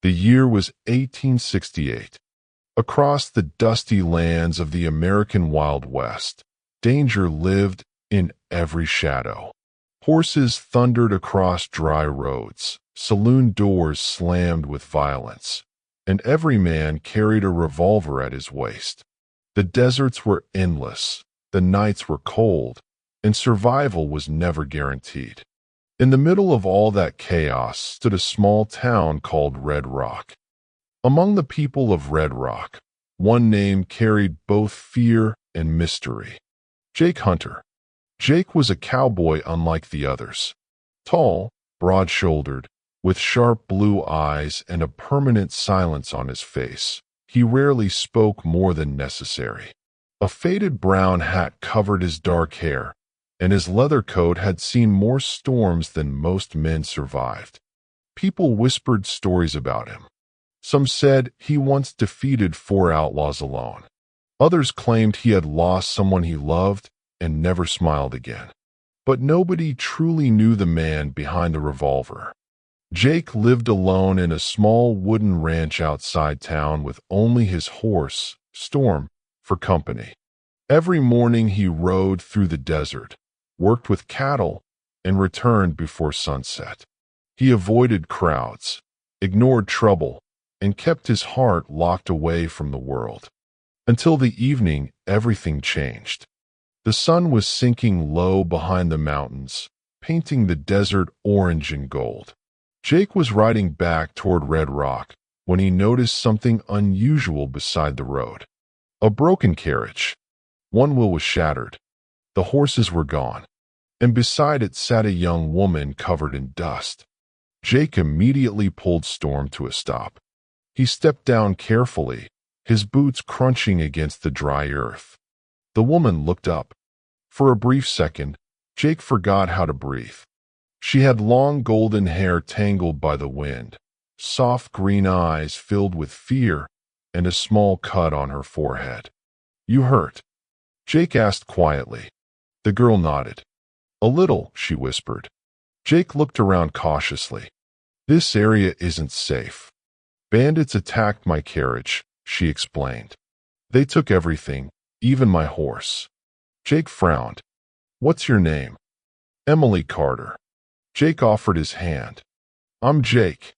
The year was 1868. Across the dusty lands of the American Wild West, danger lived in every shadow. Horses thundered across dry roads, saloon doors slammed with violence, and every man carried a revolver at his waist. The deserts were endless, the nights were cold, and survival was never guaranteed. In the middle of all that chaos stood a small town called Red Rock. Among the people of Red Rock, one name carried both fear and mystery: Jake Hunter. Jake was a cowboy unlike the others. Tall, broad-shouldered, with sharp blue eyes and a permanent silence on his face, he rarely spoke more than necessary. A faded brown hat covered his dark hair, and his leather coat had seen more storms than most men survived. People whispered stories about him. Some said he once defeated 4 outlaws alone. Others claimed he had lost someone he loved and never smiled again. But nobody truly knew the man behind the revolver. Jake lived alone in a small wooden ranch outside town with only his horse, Storm, for company. Every morning he rode through the desert, worked with cattle, and returned before sunset. He avoided crowds, ignored trouble, and kept his heart locked away from the world. Until the evening, everything changed. The sun was sinking low behind the mountains, painting the desert orange and gold. Jake was riding back toward Red Rock when he noticed something unusual beside the road. A broken carriage. One wheel was shattered. The horses were gone, and beside it sat a young woman covered in dust. Jake immediately pulled Storm to a stop. He stepped down carefully, his boots crunching against the dry earth. The woman looked up. For a brief second, Jake forgot how to breathe. She had long golden hair tangled by the wind, soft green eyes filled with fear, and a small cut on her forehead. "You hurt?" Jake asked quietly. The girl nodded. "A little," she whispered. Jake looked around cautiously. "This area isn't safe. Bandits attacked my carriage," she explained. "They took everything, even my horse." Jake frowned. "What's your name?" "Emily Carter." Jake offered his hand. "I'm Jake."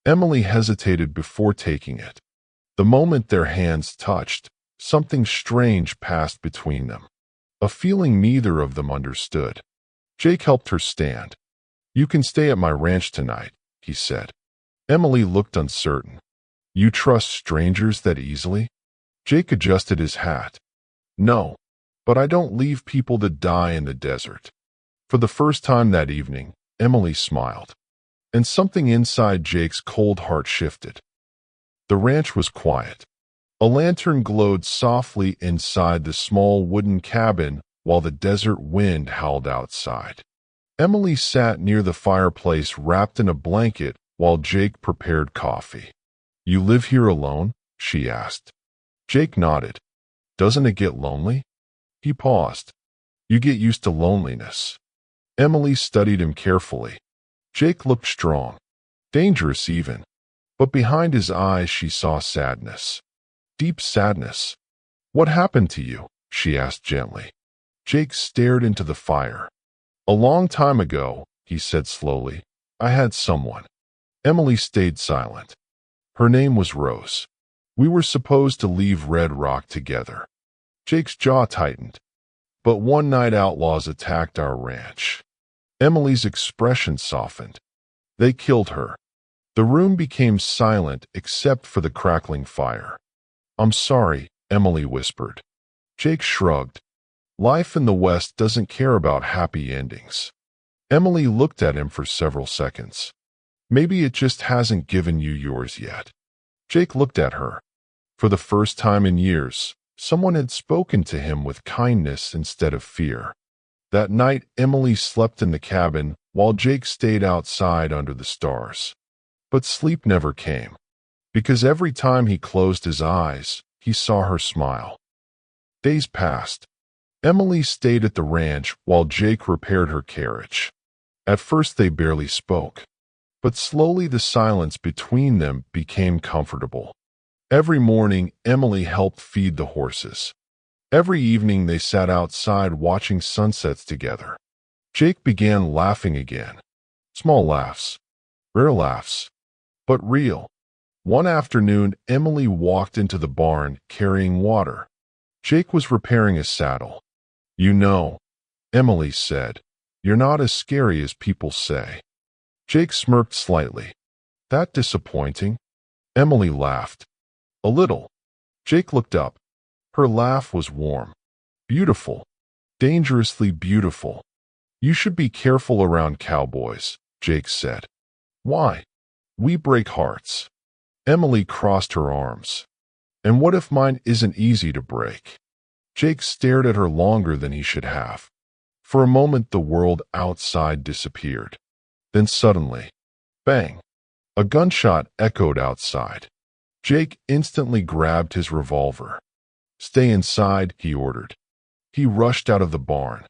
Emily hesitated before taking it. The moment their hands touched, something strange passed between them, a feeling neither of them understood. Jake helped her stand. "You can stay at my ranch tonight," he said. Emily looked uncertain. "You trust strangers that easily?" Jake adjusted his hat. "No, but I don't leave people to die in the desert." For the first time that evening, Emily smiled, and something inside Jake's cold heart shifted. The ranch was quiet. A lantern glowed softly inside the small wooden cabin while the desert wind howled outside. Emily sat near the fireplace wrapped in a blanket while Jake prepared coffee. "You live here alone?" she asked. Jake nodded. "Doesn't it get lonely?" He paused. "You get used to loneliness." Emily studied him carefully. Jake looked strong, dangerous even, but behind his eyes she saw sadness. Deep sadness. "What happened to you?" she asked gently. Jake stared into the fire. "A long time ago," he said slowly, "I had someone." Emily stayed silent. "Her name was Rose. We were supposed to leave Red Rock together." Jake's jaw tightened. "But one night outlaws attacked our ranch." Emily's expression softened. "They killed her." The room became silent except for the crackling fire. "I'm sorry," Emily whispered. Jake shrugged. Life in the West doesn't care about happy endings. Emily looked at him for several seconds. "Maybe it just hasn't given you yours yet." Jake looked at her. For the first time in years, someone had spoken to him with kindness instead of fear. That night, Emily slept in the cabin while Jake stayed outside under the stars. But sleep never came, because every time he closed his eyes, he saw her smile. Days passed. Emily stayed at the ranch while Jake repaired her carriage. At first they barely spoke. But slowly the silence between them became comfortable. Every morning, Emily helped feed the horses. Every evening they sat outside watching sunsets together. Jake began laughing again. Small laughs, rare laughs, but real. One afternoon, Emily walked into the barn carrying water. Jake was repairing his saddle. "You know," Emily said, "you're not as scary as people say." Jake smirked slightly. "That disappointing?" Emily laughed. "A little." Jake looked up. Her laugh was warm. "Beautiful. Dangerously beautiful." "You should be careful around cowboys," Jake said. "Why?" "We break hearts." Emily crossed her arms. "And what if mine isn't easy to break?" Jake stared at her longer than he should have. For a moment the world outside disappeared. Then suddenly, bang! A gunshot echoed outside. Jake instantly grabbed his revolver. "Stay inside," he ordered. He rushed out of the barn.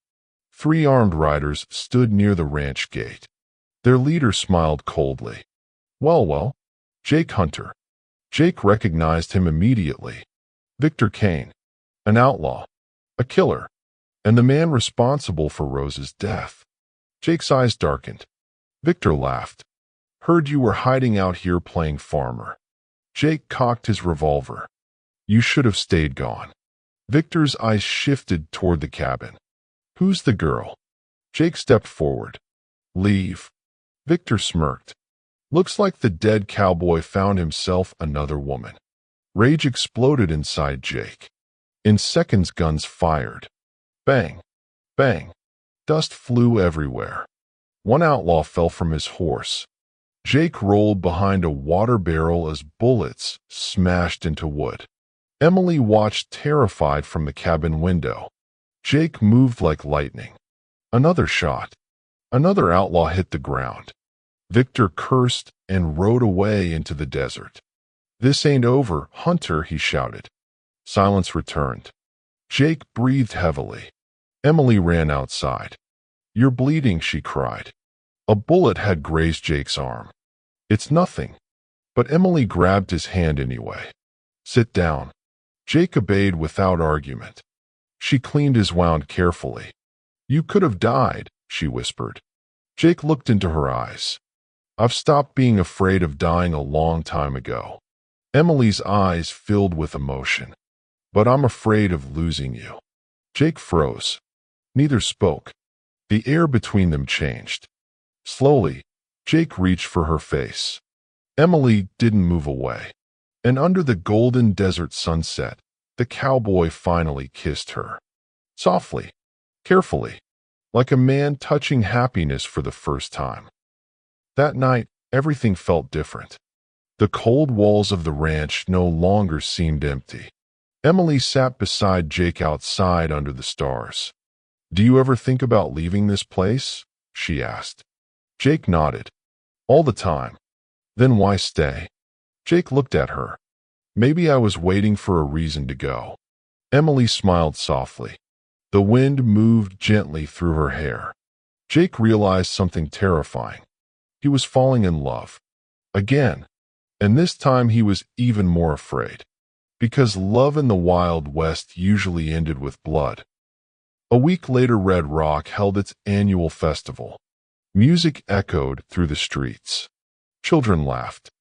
3 armed riders stood near the ranch gate. Their leader smiled coldly. Well, Jake Hunter." Jake recognized him immediately. Victor Kane, an outlaw, a killer, and the man responsible for Rose's death. Jake's eyes darkened. Victor laughed. "Heard you were hiding out here playing farmer." Jake cocked his revolver. "You should have stayed gone." Victor's eyes shifted toward the cabin. "Who's the girl?" Jake stepped forward. "Leave." Victor smirked. "Looks like the dead cowboy found himself another woman." Rage exploded inside Jake. In seconds, guns fired. Bang! Bang! Dust flew everywhere. One outlaw fell from his horse. Jake rolled behind a water barrel as bullets smashed into wood. Emily watched terrified from the cabin window. Jake moved like lightning. Another shot. Another outlaw hit the ground. Victor cursed and rode away into the desert. "This ain't over, Hunter," he shouted. Silence returned. Jake breathed heavily. Emily ran outside. "You're bleeding," she cried. A bullet had grazed Jake's arm. "It's nothing." But Emily grabbed his hand anyway. "Sit down." Jake obeyed without argument. She cleaned his wound carefully. "You could have died," she whispered. Jake looked into her eyes. "I've stopped being afraid of dying a long time ago." Emily's eyes filled with emotion. "But I'm afraid of losing you." Jake froze. Neither spoke. The air between them changed. Slowly, Jake reached for her face. Emily didn't move away. And under the golden desert sunset, the cowboy finally kissed her. Softly, carefully, like a man touching happiness for the first time. That night, everything felt different. The cold walls of the ranch no longer seemed empty. Emily sat beside Jake outside under the stars. "Do you ever think about leaving this place?" she asked. Jake nodded. "All the time." "Then why stay?" Jake looked at her. "Maybe I was waiting for a reason to go." Emily smiled softly. The wind moved gently through her hair. Jake realized something terrifying. He was falling in love. Again. And this time he was even more afraid. Because love in the Wild West usually ended with blood. A week later, Red Rock held its annual festival. Music echoed through the streets. Children laughed.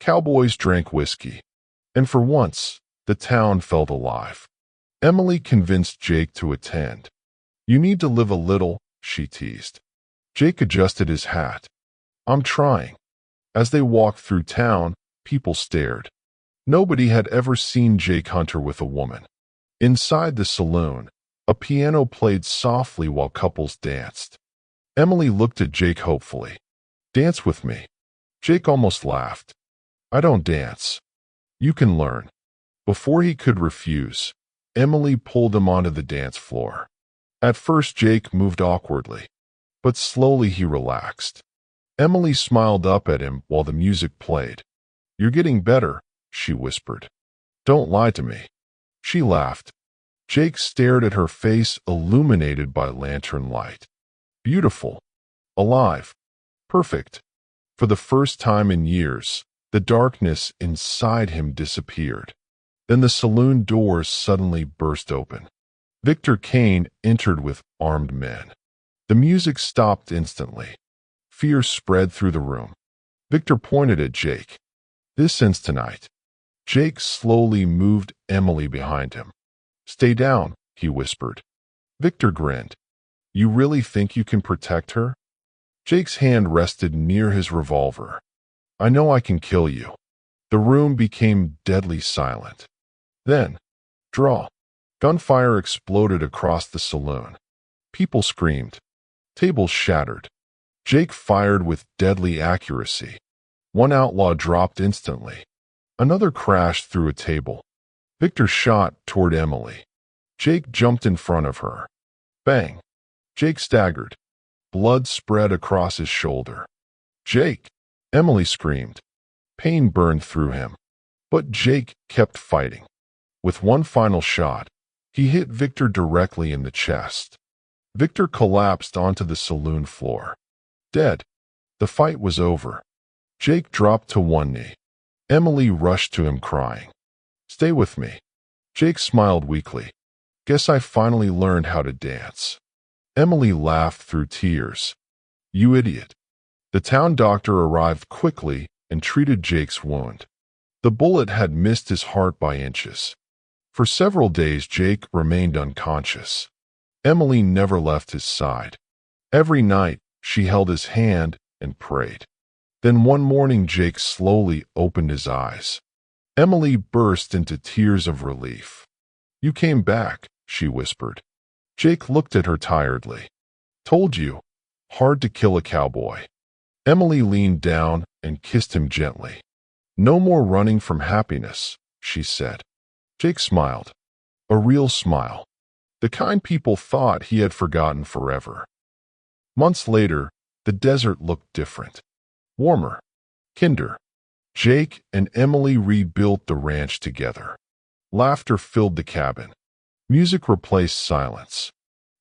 Cowboys drank whiskey. And for once, the town felt alive. Emily convinced Jake to attend. "You need to live a little," she teased. Jake adjusted his hat. "I'm trying." As they walked through town, people stared. Nobody had ever seen Jake Hunter with a woman. Inside the saloon, a piano played softly while couples danced. Emily looked at Jake hopefully. "Dance with me." Jake almost laughed. "I don't dance." "You can learn." Before he could refuse, Emily pulled him onto the dance floor. At first Jake moved awkwardly, but slowly he relaxed. Emily smiled up at him while the music played. "You're getting better," she whispered. "Don't lie to me." She laughed. Jake stared at her face illuminated by lantern light. Beautiful. Alive. Perfect. For the first time in years, the darkness inside him disappeared. Then the saloon doors suddenly burst open. Victor Kane entered with armed men. The music stopped instantly. Fear spread through the room. Victor pointed at Jake. "This ends tonight." Jake slowly moved Emily behind him. "Stay down," he whispered. Victor grinned. "You really think you can protect her?" Jake's hand rested near his revolver. "I know I can kill you." The room became deadly silent. Then, draw. Gunfire exploded across the saloon. People screamed. Tables shattered. Jake fired with deadly accuracy. One outlaw dropped instantly. Another crashed through a table. Victor shot toward Emily. Jake jumped in front of her. Bang! Jake staggered. Blood spread across his shoulder. "Jake!" Emily screamed. Pain burned through him. But Jake kept fighting. With one final shot, he hit Victor directly in the chest. Victor collapsed onto the saloon floor. Dead. The fight was over. Jake dropped to one knee. Emily rushed to him crying. "Stay with me." Jake smiled weakly. "Guess I finally learned how to dance." Emily laughed through tears. "You idiot." The town doctor arrived quickly and treated Jake's wound. The bullet had missed his heart by inches. For several days Jake remained unconscious. Emily never left his side. Every night she held his hand and prayed. Then one morning Jake slowly opened his eyes. Emily burst into tears of relief. "You came back," she whispered. Jake looked at her tiredly. "Told you. Hard to kill a cowboy." Emily leaned down and kissed him gently. "No more running from happiness," she said. Jake smiled. A real smile. The kind people thought he had forgotten forever. Months later, the desert looked different. Warmer. Kinder. Jake and Emily rebuilt the ranch together. Laughter filled the cabin. Music replaced silence.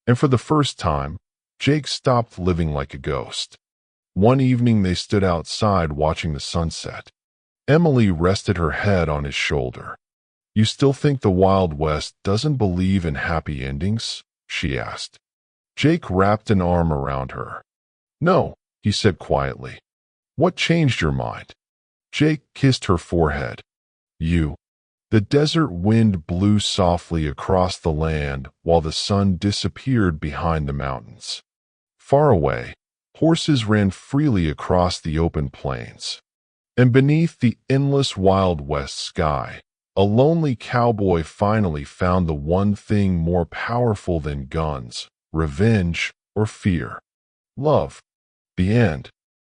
And for the first time, Jake stopped living like a ghost. One evening they stood outside watching the sunset. Emily rested her head on his shoulder. "You still think the Wild West doesn't believe in happy endings?" she asked. Jake wrapped an arm around her. "No," he said quietly. "What changed your mind?" Jake kissed her forehead. "You." The desert wind blew softly across the land while the sun disappeared behind the mountains. Far away, horses ran freely across the open plains. And beneath the endless Wild West sky, a lonely cowboy finally found the one thing more powerful than guns, revenge, or fear. Love. The end.